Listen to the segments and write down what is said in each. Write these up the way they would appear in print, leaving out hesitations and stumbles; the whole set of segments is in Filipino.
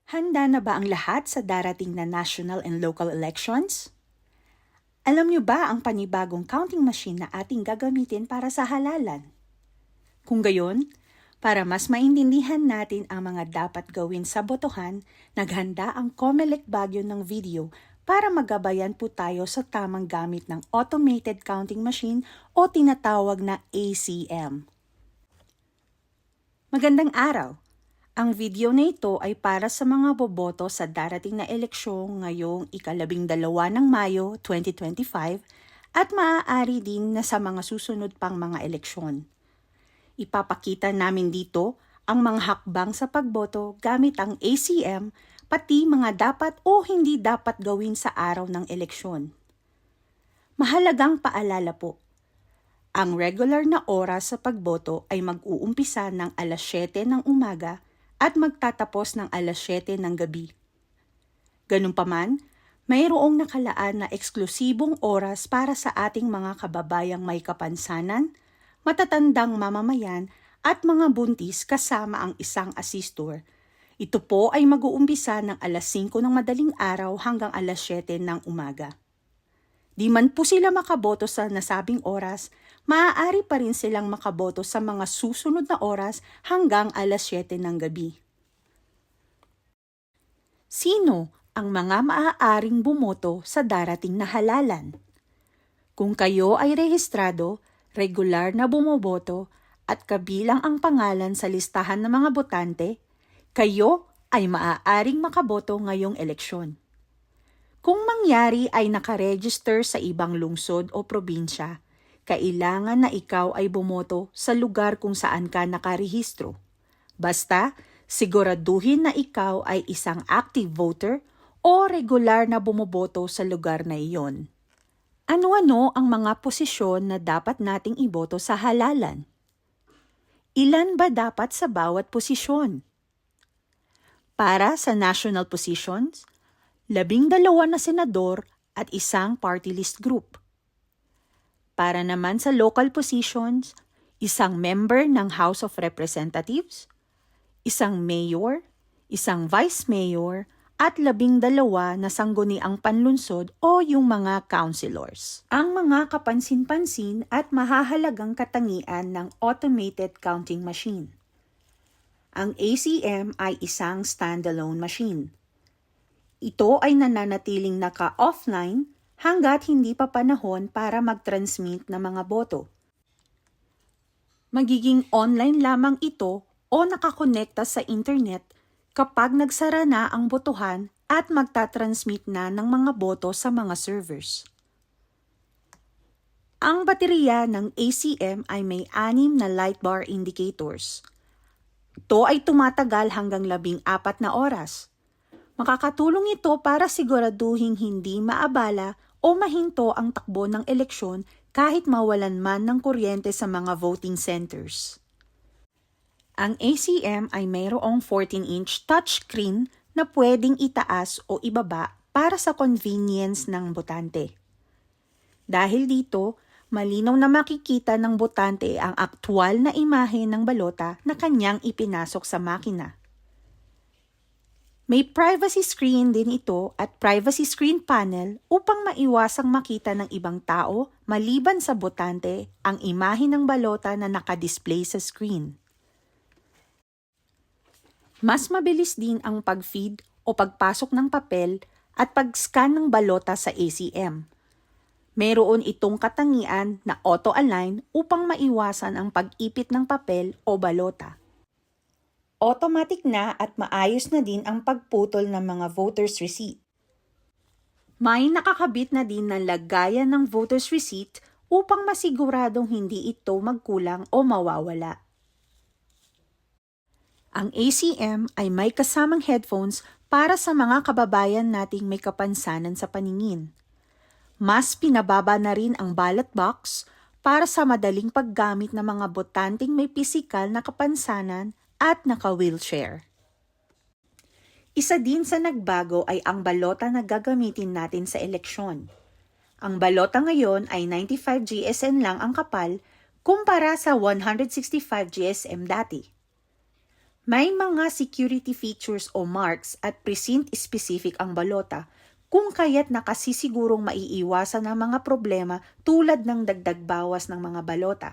Handa na ba ang lahat sa darating na national and local elections? Alam niyo ba ang panibagong counting machine na ating gagamitin para sa halalan? Kung gayon, para mas maintindihan natin ang mga dapat gawin sa botohan, naghanda ang Comelec Baguio ng video para magabayan po tayo sa tamang gamit ng Automated Counting Machine o tinatawag na ACM. Magandang araw! Ang video na ito ay para sa mga boboto sa darating na eleksyon ngayong ika-12 ng Mayo 2025 at maaari din na sa mga susunod pang mga eleksyon. Ipapakita namin dito ang mga hakbang sa pagboto gamit ang ACM pati mga dapat o hindi dapat gawin sa araw ng eleksyon. Mahalagang paalala po. Ang regular na oras sa pagboto ay mag-uumpisa ng alas 7 ng umaga at magtatapos ng alas 7 ng gabi. Ganunpaman, mayroong nakalaan na eksklusibong oras para sa ating mga kababayang may kapansanan, matatandang mamamayan at mga buntis kasama ang isang asistor. Ito po ay mag-uumpisa ng alas 5 ng madaling araw hanggang alas 7 ng umaga. Di man po sila makaboto sa nasabing oras, maaari pa rin silang makaboto sa mga susunod na oras hanggang alas 7 ng gabi. Sino ang mga maaaring bumoto sa darating na halalan? Kung kayo ay rehistrado, regular na bumoboto at kabilang ang pangalan sa listahan ng mga botante, kayo ay maaaring makaboto ngayong eleksyon. Kung mangyari ay nakaregister sa ibang lungsod o probinsya, kailangan na ikaw ay bumoto sa lugar kung saan ka nakarehistro. Basta, siguraduhin na ikaw ay isang active voter o regular na bumoboto sa lugar na iyon. Ano-ano ang mga posisyon na dapat nating iboto sa halalan? Ilan ba dapat sa bawat posisyon? Para sa national positions, 12 na senador at isang party list group. Para naman sa local positions, isang member ng House of Representatives, isang mayor, isang vice mayor, at 12 na sangguniang panlunsod o yung mga councilors. Ang mga kapansin-pansin at mahahalagang katangian ng automated counting machine. Ang ACM ay isang standalone machine. Ito ay nananatiling naka-offline hanggat hindi pa panahon para mag-transmit ng mga boto. Magiging online lamang ito o nakakonekta sa internet kapag nagsara na ang botohan at magtatransmit na ng mga boto sa mga servers. Ang baterya ng ACM ay may 6 na light bar indicators. Ito ay tumatagal hanggang 14 na oras. Makakatulong ito para siguraduhin hindi maabala o mahinto ang takbo ng eleksyon kahit mawalan man ng kuryente sa mga voting centers. Ang ACM ay mayroong 14-inch touchscreen na pwedeng itaas o ibaba para sa convenience ng botante. Dahil dito, malinaw na makikita ng botante ang aktwal na imahe ng balota na kanyang ipinasok sa makina. May privacy screen din ito at privacy screen panel upang maiwasang makita ng ibang tao maliban sa botante ang imahe ng balota na nakadisplay sa screen. Mas mabilis din ang pag-feed o pagpasok ng papel at pag-scan ng balota sa ACM. Mayroon itong katangian na auto-align upang maiwasan ang pag-ipit ng papel o balota. Automatic na at maayos na din ang pagputol ng mga voter's receipt. May nakakabit na din na lagayan ng voter's receipt upang masiguradong hindi ito magkulang o mawawala. Ang ACM ay may kasamang headphones para sa mga kababayan nating may kapansanan sa paningin. Mas pinababa na rin ang ballot box para sa madaling paggamit ng mga botanteng may pisikal na kapansanan at naka-wheelchair. Isa din sa nagbago ay ang balota na gagamitin natin sa eleksyon. Ang balota ngayon ay 95 GSM lang ang kapal kumpara sa 165 GSM dati. May mga security features o marks at precinct-specific ang balota kung kaya't nakasisigurong maiiwasan ang mga problema tulad ng dagdag bawas ng mga balota.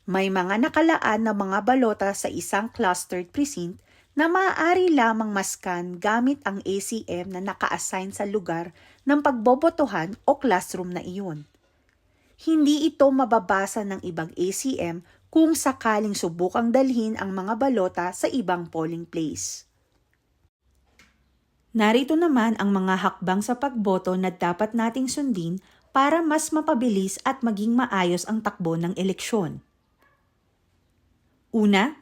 May mga nakalaan na mga balota sa isang clustered precinct na maaari lamang maskan gamit ang ACM na naka-assign sa lugar ng pagbobotohan o classroom na iyon. Hindi ito mababasa ng ibang ACM kung sakaling subukang dalhin ang mga balota sa ibang polling place. Narito naman ang mga hakbang sa pagboto na dapat nating sundin para mas mapabilis at maging maayos ang takbo ng eleksyon. Una,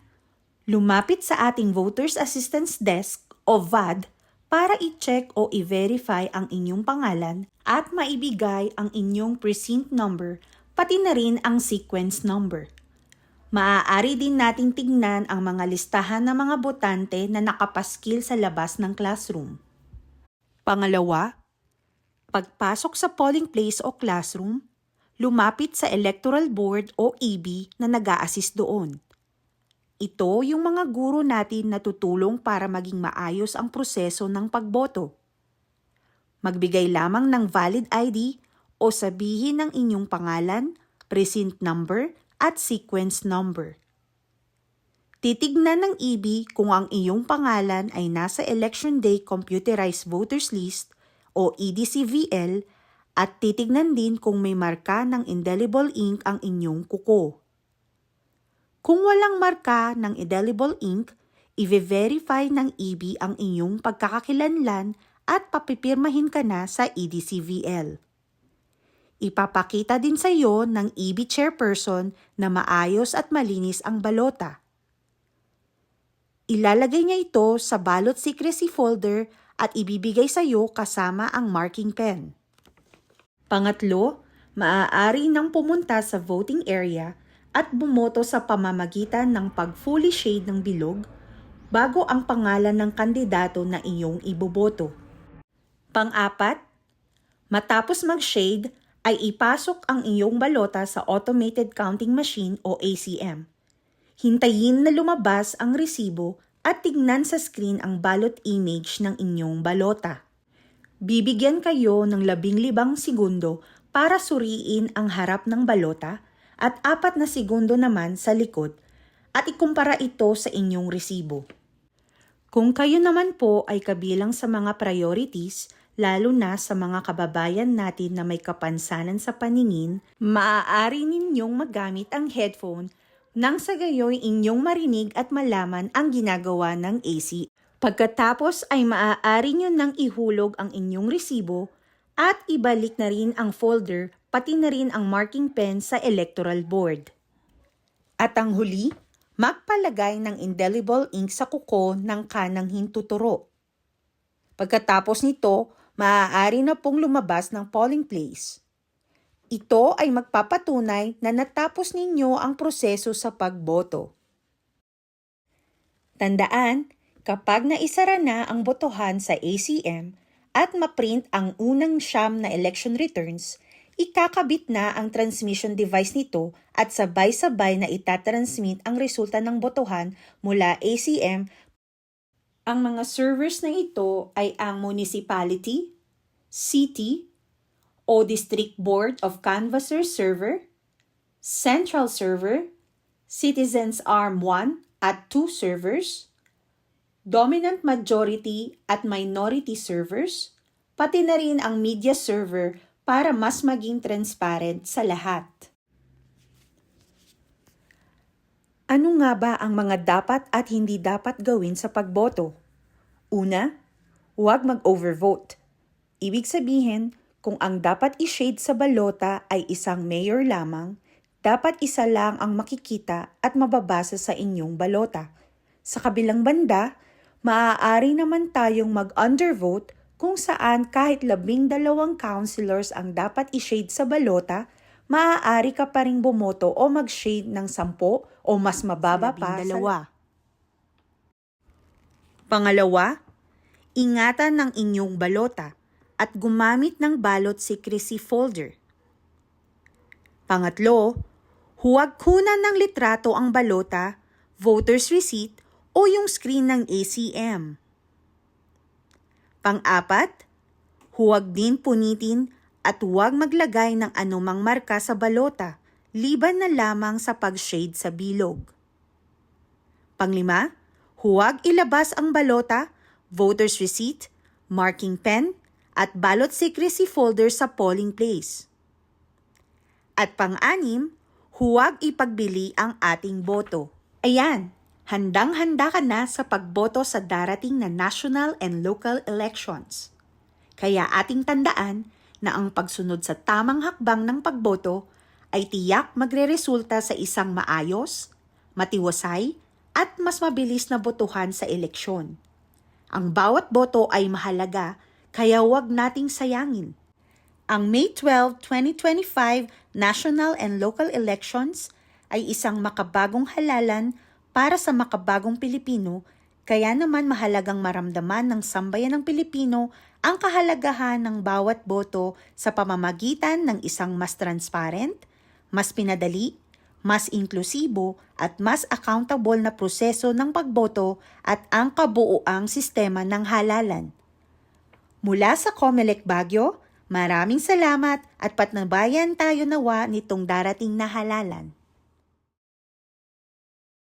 lumapit sa ating Voters Assistance Desk o VAD para i-check o i-verify ang inyong pangalan at maibigay ang inyong precinct number pati na rin ang sequence number. Maaari din nating tignan ang mga listahan ng mga botante na nakapaskil sa labas ng classroom. Pangalawa, pagpasok sa polling place o classroom, lumapit sa Electoral Board o EB na nag-a-assist doon. Ito yung mga guro natin na tutulong para maging maayos ang proseso ng pagboto. Magbigay lamang ng valid ID o sabihin ng inyong pangalan, precinct number, at sequence number. Titignan ng EB kung ang iyong pangalan ay nasa Election Day Computerized Voters List o EDCVL at titignan din kung may marka ng indelible ink ang inyong kuko. Kung walang marka ng indelible ink, i-verify ng EB ang inyong pagkakakilanlan at papipirmahin ka na sa EDCVL. Ipapakita din sa iyo ng EB chairperson na maayos at malinis ang balota. Ilalagay niya ito sa ballot secrecy folder at ibibigay sa iyo kasama ang marking pen. Pangatlo, maaari nang pumunta sa voting area at bumoto sa pamamagitan ng pag-fully shade ng bilog bago ang pangalan ng kandidato na iyong iboboto. Pang-apat, matapos mag-shade, ay ipasok ang iyong balota sa Automated Counting Machine o ACM. Hintayin na lumabas ang resibo at tignan sa screen ang ballot image ng inyong balota. Bibigyan kayo ng 15 segundo para suriin ang harap ng balota at 4 na segundo naman sa likod at ikumpara ito sa inyong resibo. Kung kayo naman po ay kabilang sa mga priorities, lalo na sa mga kababayan natin na may kapansanan sa paningin, maaari ninyong magamit ang headphone nang sa gayoy inyong marinig at malaman ang ginagawa ng AC. Pagkatapos ay maaari nyo nang ihulog ang inyong resibo at ibalik na rin ang folder pati na rin ang marking pen sa electoral board. At ang huli, magpalagay ng indelible ink sa kuko ng kanang hintuturo. Pagkatapos nito, maaari na pong lumabas ng polling place. Ito ay magpapatunay na natapos ninyo ang proseso sa pagboto. Tandaan, kapag naisara na ang botohan sa ACM at maprint ang unang 9 na election returns, ikakabit na ang transmission device nito at sabay-sabay na itatransmit ang resulta ng botohan mula ACM. Ang mga servers na ito ay ang municipality, city, o district board of canvassers server, central server, citizens arm 1 at 2 servers, dominant majority at minority servers, pati na rin ang media server para mas maging transparent sa lahat. Ano nga ba ang mga dapat at hindi dapat gawin sa pagboto? Una, huwag mag-overvote. Ibig sabihin, kung ang dapat i-shade sa balota ay isang mayor lamang, dapat isa lang ang makikita at mababasa sa inyong balota. Sa kabilang banda, maaari naman tayong mag-undervote kung saan kahit 12 councilors ang dapat i-shade sa balota, maaari ka pa ring bumoto o mag-shade ng 10 o mas mababa pa sa 12. Pangalawa, ingatan ng inyong balota at gumamit ng ballot secrecy folder. Pangatlo, huwag kunan ng litrato ang balota, voter's receipt o yung screen ng ACM. Pang-apat, huwag din punitin at huwag maglagay ng anumang marka sa balota, liban na lamang sa pag-shade sa bilog. Panglima, huwag ilabas ang balota, voter's receipt, marking pen, at ballot secrecy folder sa polling place. At pang-anim, huwag ipagbili ang ating boto. Ayan, handang-handa ka na sa pagboto sa darating na national and local elections. Kaya ating tandaan na ang pagsunod sa tamang hakbang ng pagboto ay tiyak magreresulta sa isang maayos, matiwasay, at mas mabilis na botohan sa eleksyon. Ang bawat boto ay mahalaga, kaya huwag nating sayangin. Ang May 12, 2025 national and local elections ay isang makabagong halalan para sa makabagong Pilipino, kaya naman mahalagang maramdaman ng sambayan ng Pilipino ang kahalagahan ng bawat boto sa pamamagitan ng isang mas transparent, mas pinadali, mas inklusibo at mas accountable na proseso ng pagboto at ang kabuuang sistema ng halalan. Mula sa Comelec Baguio, maraming salamat at patnubayan tayo nawa nitong darating na halalan.